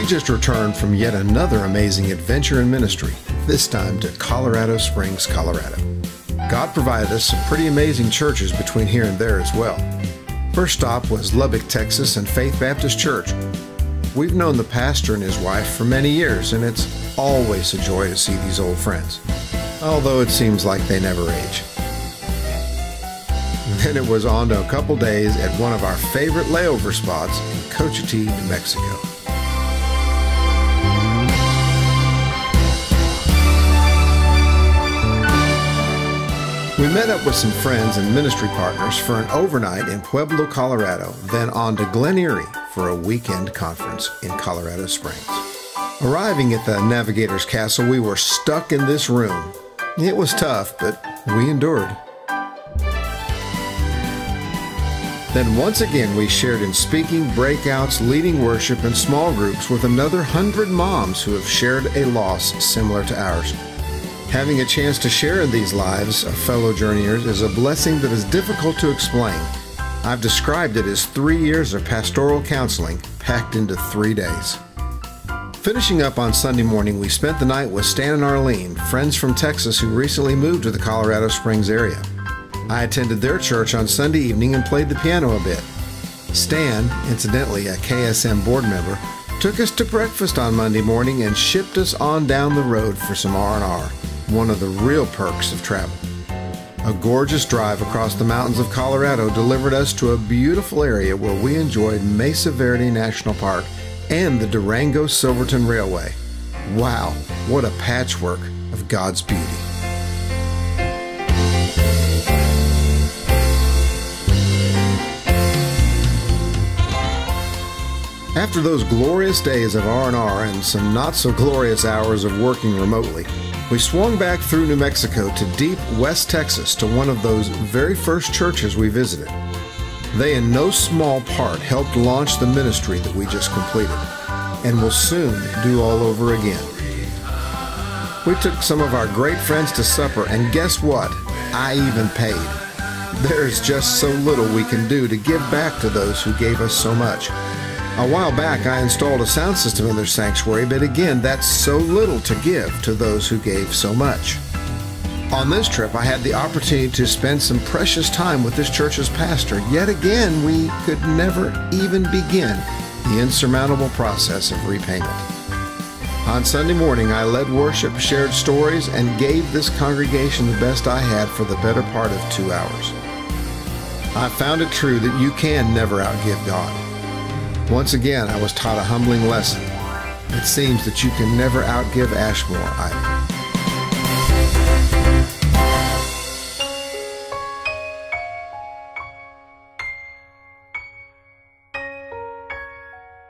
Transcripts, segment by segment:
We just returned from yet another amazing adventure in ministry, this time to Colorado Springs, Colorado. God provided us some pretty amazing churches between here and there as well. First stop was Lubbock, Texas, and Faith Baptist Church. We've known the pastor and his wife for many years, and it's always a joy to see these old friends, although it seems like they never age. Then it was on to a couple days at one of our favorite layover spots in Cochiti, New Mexico. We met up with some friends and ministry partners for an overnight in Pueblo, Colorado, then on to Glen Erie for a weekend conference in Colorado Springs. Arriving at the Navigator's Castle, we were stuck in this room. It was tough, but we endured. Then once again we shared in speaking, breakouts, leading worship, and small groups with another 100 moms who have shared a loss similar to ours. Having a chance to share in these lives of fellow journeyers is a blessing that is difficult to explain. I've described it as 3 years of pastoral counseling packed into 3 days. Finishing up on Sunday morning, we spent the night with Stan and Arlene, friends from Texas who recently moved to the Colorado Springs area. I attended their church on Sunday evening and played the piano a bit. Stan, incidentally a KSM board member, took us to breakfast on Monday morning and shipped us on down the road for some R&R, one of the real perks of travel. A gorgeous drive across the mountains of Colorado delivered us to a beautiful area where we enjoyed Mesa Verde National Park and the Durango-Silverton Railway. Wow, what a patchwork of God's beauty. After those glorious days of R&R and some not-so-glorious hours of working remotely, we swung back through New Mexico to deep West Texas to one of those very first churches we visited. They in no small part helped launch the ministry that we just completed, and will soon do all over again. We took some of our great friends to supper, and guess what? I even paid. There's just so little we can do to give back to those who gave us so much. A while back, I installed a sound system in their sanctuary, but again, that's so little to give to those who gave so much. On this trip, I had the opportunity to spend some precious time with this church's pastor. Yet again, we could never even begin the insurmountable process of repayment. On Sunday morning, I led worship, shared stories, and gave this congregation the best I had for the better part of 2 hours. I found it true that you can never outgive God. Once again, I was taught a humbling lesson. It seems that you can never outgive Ashmore either.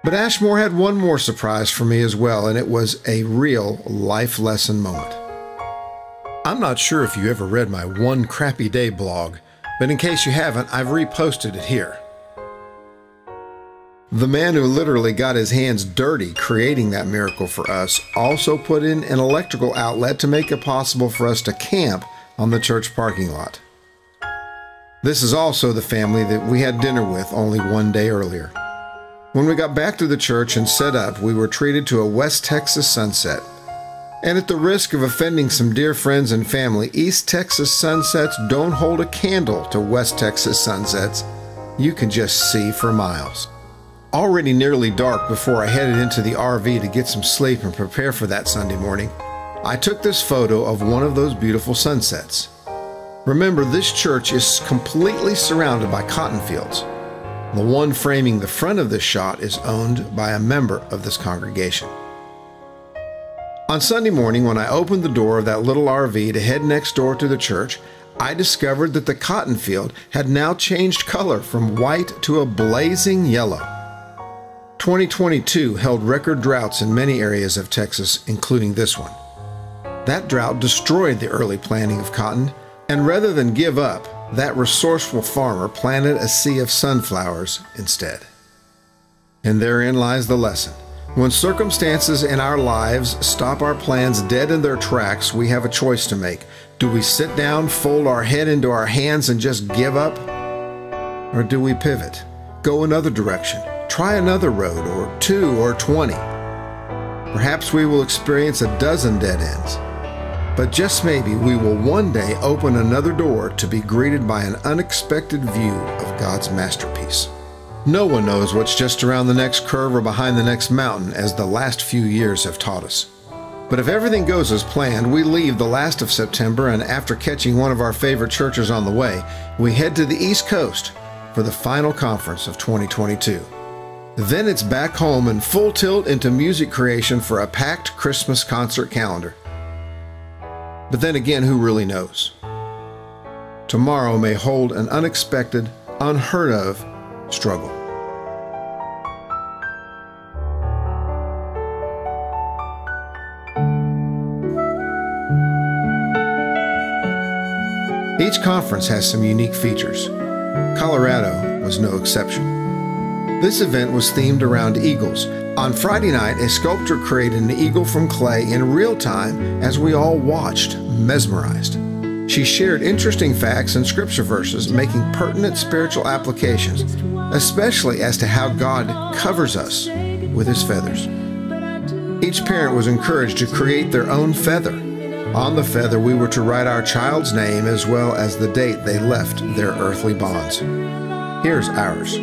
But Ashmore had one more surprise for me as well, and it was a real life lesson moment. I'm not sure if you ever read my One Crappy Day blog, but in case you haven't, I've reposted it here. The man who literally got his hands dirty creating that miracle for us also put in an electrical outlet to make it possible for us to camp on the church parking lot. This is also the family that we had dinner with only 1 day earlier. When we got back to the church and set up, we were treated to a West Texas sunset. And at the risk of offending some dear friends and family, East Texas sunsets don't hold a candle to West Texas sunsets. You can just see for miles. Already nearly dark before I headed into the RV to get some sleep and prepare for that Sunday morning, I took this photo of one of those beautiful sunsets. Remember, this church is completely surrounded by cotton fields. The one framing the front of this shot is owned by a member of this congregation. On Sunday morning, when I opened the door of that little RV to head next door to the church, I discovered that the cotton field had now changed color from white to a blazing yellow. 2022 held record droughts in many areas of Texas, including this one. That drought destroyed the early planting of cotton, and rather than give up, that resourceful farmer planted a sea of sunflowers instead. And therein lies the lesson. When circumstances in our lives stop our plans dead in their tracks, we have a choice to make. Do we sit down, fold our head into our hands, and just give up? Or do we pivot, go another direction, try another road, or 2 or 20? Perhaps we will experience a dozen dead ends. But just maybe we will one day open another door to be greeted by an unexpected view of God's masterpiece. No one knows what's just around the next curve or behind the next mountain, as the last few years have taught us. But if everything goes as planned, we leave the last of September, and after catching one of our favorite churches on the way, we head to the East Coast for the final conference of 2022. Then it's back home and full tilt into music creation for a packed Christmas concert calendar. But then again, who really knows? Tomorrow may hold an unexpected, unheard of struggle. Each conference has some unique features. Colorado was no exception. This event was themed around eagles. On Friday night, a sculptor created an eagle from clay in real time as we all watched, mesmerized. She shared interesting facts and scripture verses, making pertinent spiritual applications, especially as to how God covers us with His feathers. Each parent was encouraged to create their own feather. On the feather, we were to write our child's name as well as the date they left their earthly bonds. Here's ours.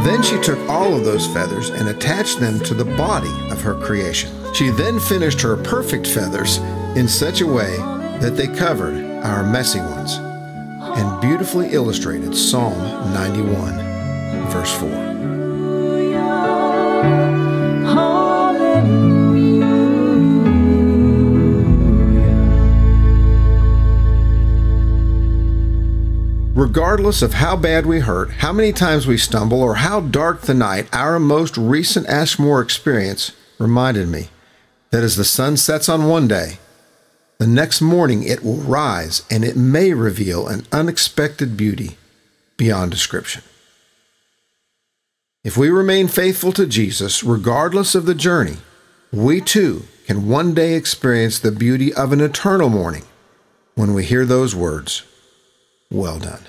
Then she took all of those feathers and attached them to the body of her creation. She then finished her perfect feathers in such a way that they covered our messy ones and beautifully illustrated Psalm 91, verse 4. Regardless of how bad we hurt, how many times we stumble, or how dark the night, our most recent Ashmore experience reminded me that as the sun sets on one day, the next morning it will rise, and it may reveal an unexpected beauty beyond description. If we remain faithful to Jesus, regardless of the journey, we too can one day experience the beauty of an eternal morning when we hear those words, "Well done."